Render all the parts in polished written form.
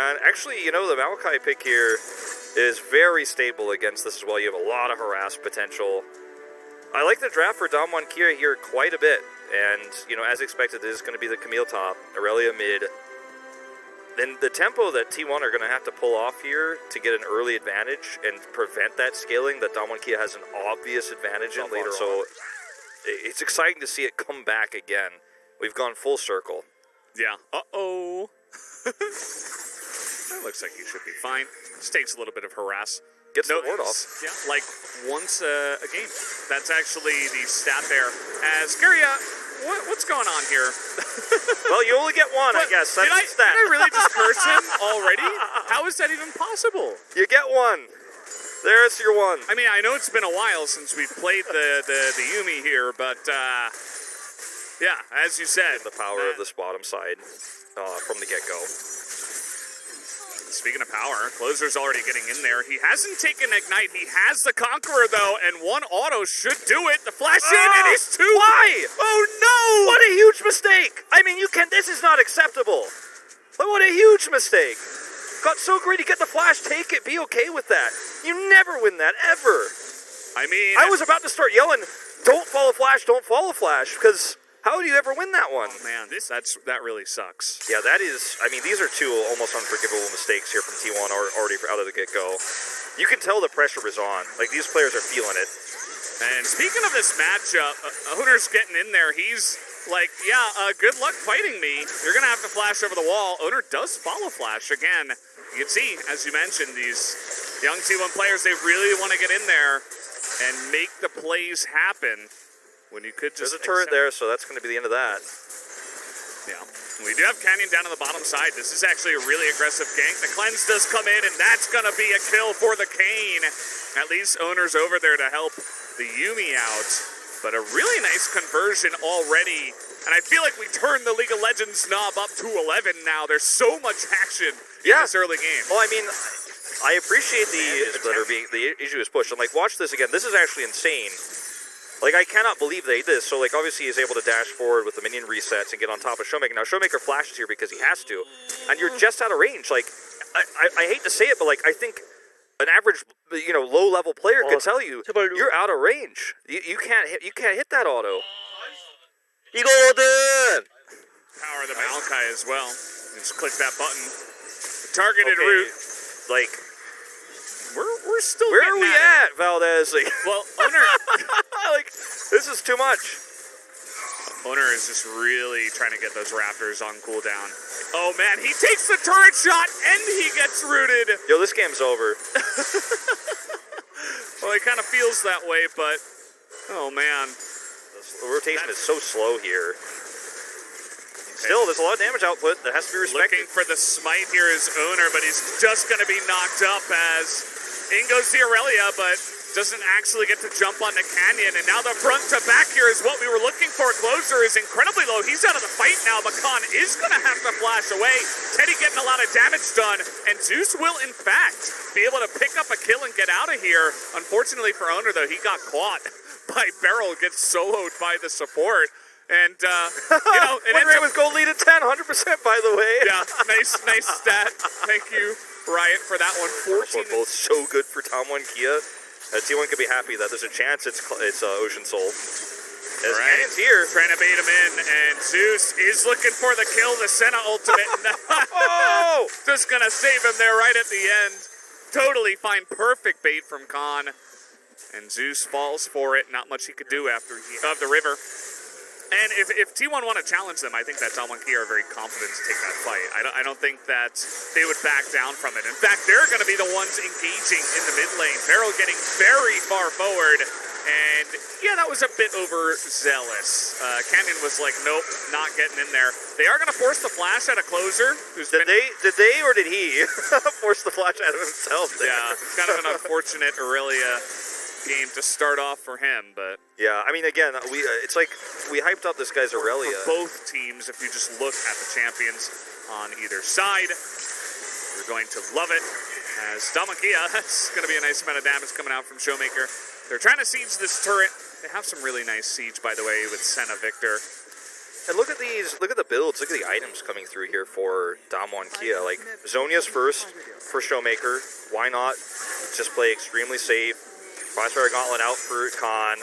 man. Actually, you know, the Maokai pick here is very stable against this as well. You have a lot of harass potential. I like the draft for Damwon Kia here quite a bit. And, you know, as expected, this is going to be the Camille top, Irelia mid. Then the tempo that T1 are going to have to pull off here to get an early advantage and prevent that scaling that Damwon Kia has an obvious advantage in later on. So it's exciting to see it come back again. We've gone full circle. Yeah. Uh-oh. That looks like he should be fine. Just takes a little bit of harass. Gets the ward off. Yeah, like once a game. That's actually the stat there. As Kyria, what's going on here? Well, you only get one, I guess. Did I really just curse him already? How is that even possible? You get one. There's your one. I mean, I know it's been a while since we've played the Yuumi here, but yeah, as you said, the power of this bottom side from the get-go. Speaking of power, Clozer's already getting in there. He hasn't taken Ignite. He has the Conqueror, though, and one auto should do it. The flash in, and he's two. Why? Oh, no! What a huge mistake. I mean, this is not acceptable. But what a huge mistake. Got so greedy, get the flash, take it, be okay with that. You never win that, ever. I mean... I was about to start yelling, don't follow flash, because... how do you ever win that one? Oh, man, that really sucks. Yeah, that is... I mean, these are two almost unforgivable mistakes here from T1 already out of the get-go. You can tell the pressure is on. Like, these players are feeling it. And speaking of this matchup, Oner's getting in there. He's like, yeah, good luck fighting me. You're going to have to flash over the wall. Oner does follow flash again. You can see, as you mentioned, these young T1 players, they really want to get in there and make the plays happen. When you could just... There's a turret there, so that's going to be the end of that. Yeah. We do have Canyon down on the bottom side. This is actually a really aggressive gank. The cleanse does come in, and that's going to be a kill for the Kane. At least Oner's over there to help the Yuumi out. But a really nice conversion already. And I feel like we turned the League of Legends knob up to 11 now. There's so much action in this early game. Well, I mean, I appreciate the issue is pushed. I'm like, watch this again. This is actually insane. Like, I cannot believe they did this. So, like, obviously he's able to dash forward with the minion resets and get on top of Showmaker. Now, Showmaker flashes here because he has to. And you're just out of range. Like, I hate to say it, but, like, I think an average, you know, low-level player could tell you, you're out of range. You can't hit that auto. 이거거든! Power of the Maokai as well. Just click that button. Targeted route. Like... We're still Where are we at, Valdez? Like, well, Oner... like, this is too much. Oner is just really trying to get those Raptors on cooldown. Oh, man, he takes the turret shot, and he gets rooted. Yo, this game's over. Well, it kind of feels that way, but... Oh, man. The rotation is so slow here. Still, there's a lot of damage output that has to be respected. Looking for the smite here is Oner, but he's just going to be knocked up as in goes the Irelia, but doesn't actually get to jump on the Canyon. And now the front to back here is what we were looking for. Clozer is incredibly low. He's out of the fight now. Makan is going to have to flash away. Teddy getting a lot of damage done. And Zeus will, in fact, be able to pick up a kill and get out of here. Unfortunately for Oner, though, he got caught by Beryl, gets soloed by the support. And, you know, it win rate with gold lead at 10, 100%, by the way. Yeah, nice stat. Thank you, Riot, for that one. 14. Both so good for Damwon Kia. T1 could be happy that there's a chance it's Ocean Soul. As Canyon's here. Trying to bait him in, and Zeus is looking for the kill, the Senna ultimate. Oh! Just going to save him there right at the end. Totally fine, perfect bait from Khan. And Zeus falls for it. Not much he could do after he of the river. And if T1 want to challenge them, I think that Damwon Kia are very confident to take that fight. I don't think that they would back down from it. In fact, they're going to be the ones engaging in the mid lane. Beryl getting very far forward. And, yeah, that was a bit overzealous. Canyon was like, nope, not getting in there. They are going to force the flash out of Clozer. Did they or did he force the flash out of himself there? Yeah, kind of an unfortunate Irelia game to start off for him, but yeah, I mean, again, it's like we hyped up this guy's Irelia. For both teams, if you just look at the champions on either side, you're going to love it. As Damwon Kia, that's going to be a nice amount of damage coming out from Showmaker. They're trying to siege this turret. They have some really nice siege, by the way, with Senna Victor. And look at these, look at the builds, look at the items coming through here for Damwon Kia. Like, Zhonya's first for Showmaker. Why not just play extremely safe? Crossfire Gauntlet out for Khan.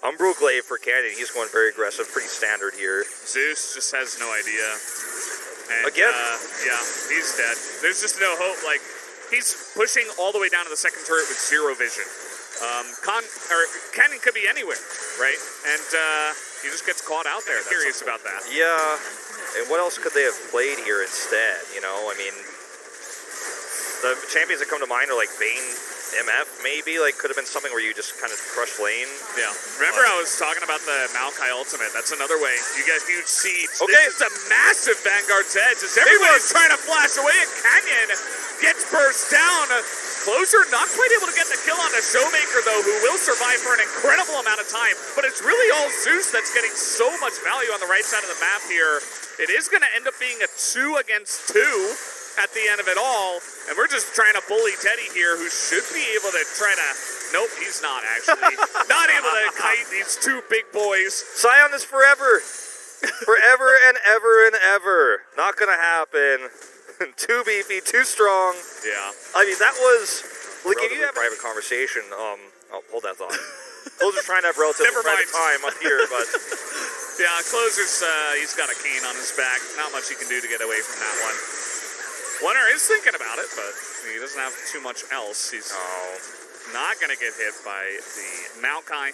Umbro Glaive for Canyon. He's going very aggressive, pretty standard here. Zeus just has no idea. And, Again? Yeah, he's dead. There's just no hope. Like, he's pushing all the way down to the second turret with zero vision. Canyon could be anywhere, right? And he just gets caught out there. Curious about that. Yeah, and what else could they have played here instead? You know, I mean, the champions that come to mind are like Vayne MF, maybe. Like, could have been something where you just kind of crush lane. Yeah. Remember I was talking about the Maokai ultimate? That's another way. You get huge seeds. Okay. This is a massive Vanguard's Edge as everybody's trying to flash away, and Canyon gets burst down. Clozer not quite able to get the kill on a Showmaker, though, who will survive for an incredible amount of time. But it's really all Zeus that's getting so much value on the right side of the map here. It is going to end up being a 2 against 2 at the end of it all. And we're just trying to bully Teddy here, who should be able to try to... Nope, he's not, actually. Not able to kite these two big boys. Sion is forever. Forever and ever and ever. Not going to happen. Too beefy, too strong. Yeah. I mean, that was like if you have a private conversation. Oh, hold that thought. Clozer's trying to have relatively private time up here, but yeah, Clozer's he's got a cane on his back. Not much he can do to get away from that one. Winner is thinking about it, but he doesn't have too much else. He's not going to get hit by the Maokai.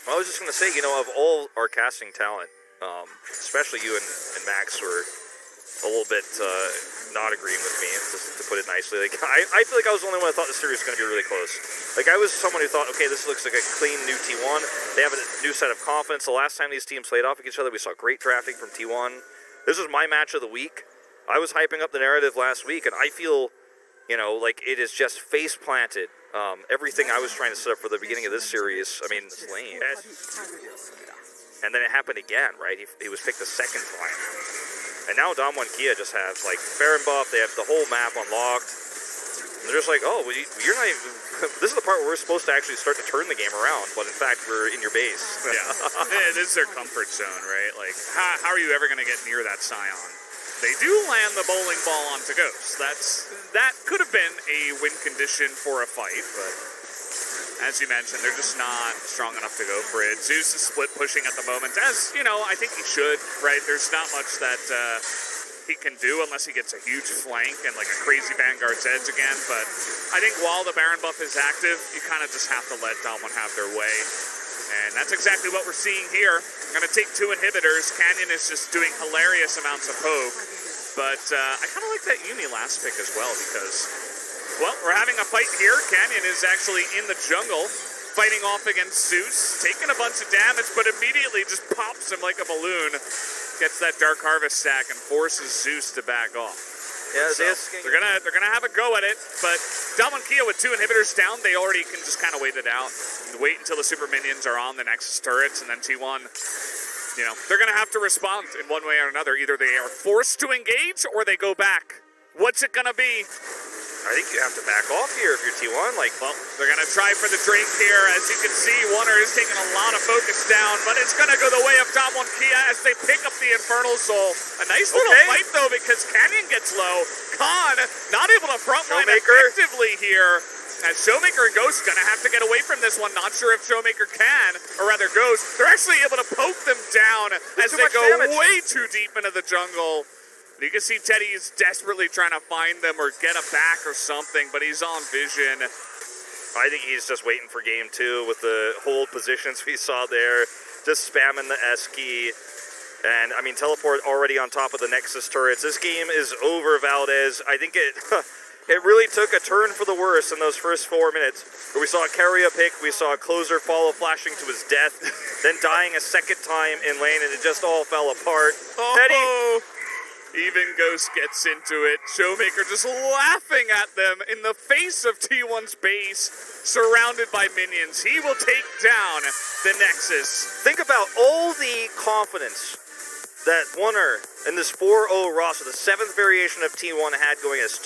I was just going to say, you know, of all our casting talent, especially you and Max were a little bit not agreeing with me, just to put it nicely. Like, I feel like I was the only one that thought the series was going to be really close. Like, I was someone who thought, okay, this looks like a clean new T1. They have a new set of confidence. The last time these teams played off against each other, we saw great drafting from T1. This was my match of the week. I was hyping up the narrative last week, and I feel, you know, like it is just face planted. Everything I was trying to set up for the beginning of this series, I mean, this lane. And then it happened again, right? He was picked the second time. And now Damwon Kia just has, like, Baron buff, they have the whole map unlocked. And they're just like, oh, well, you're not even... This is the part where we're supposed to actually start to turn the game around, but in fact, we're in your base. Yeah, it is their comfort zone, right? Like, how are you ever going to get near that Scion? They do land the bowling ball onto Ghost. That could have been a win condition for a fight, but... As you mentioned, they're just not strong enough to go for it. Zeus is split pushing at the moment, as, you know, I think he should, right? There's not much that he can do unless he gets a huge flank and, like, a crazy Vanguard's Edge again. But I think while the Baron buff is active, you kind of just have to let Damwon have their way. And that's exactly what we're seeing here. I'm going to take 2 inhibitors. Canyon is just doing hilarious amounts of poke. But I kind of like that Yumi last pick as well, because... Well, we're having a fight here. Canyon is actually in the jungle, fighting off against Zeus, taking a bunch of damage, but immediately just pops him like a balloon, gets that Dark Harvest stack, and forces Zeus to back off. Yeah, so they're gonna have a go at it, but Damwon Kia with 2 inhibitors down, they already can just kind of wait it out, wait until the super minions are on the Nexus turrets, and then T1. You know, they're gonna have to respond in one way or another. Either they are forced to engage or they go back. What's it gonna be? I think you have to back off here if you're T1. Like, well, they're going to try for the Drake here. As you can see, Warner is taking a lot of focus down, but it's going to go the way of Damwon Kia as they pick up the Infernal Soul. A nice little fight, though, because Canyon gets low. Khan not able to frontline effectively here. As Showmaker and Ghost going to have to get away from this one. Not sure if Showmaker can, or rather Ghost. They're actually able to poke them down as they go way too deep into the jungle. You can see Teddy is desperately trying to find them or get a back or something, but he's on vision. I think he's just waiting for game 2 with the hold positions we saw there, just spamming the S key. And, I mean, teleport already on top of the Nexus turrets. This game is over, Valdez. I think it really took a turn for the worse in those first 4 minutes, where we saw Carrier pick, we saw Clozer follow flashing to his death, then dying a second time in lane, and it just all fell apart. Teddy... Even Ghost gets into it. Showmaker just laughing at them in the face of T1's base, surrounded by minions. He will take down the Nexus. Think about all the confidence that Warner in this 4-0 roster, the 7th variation of T1 had going as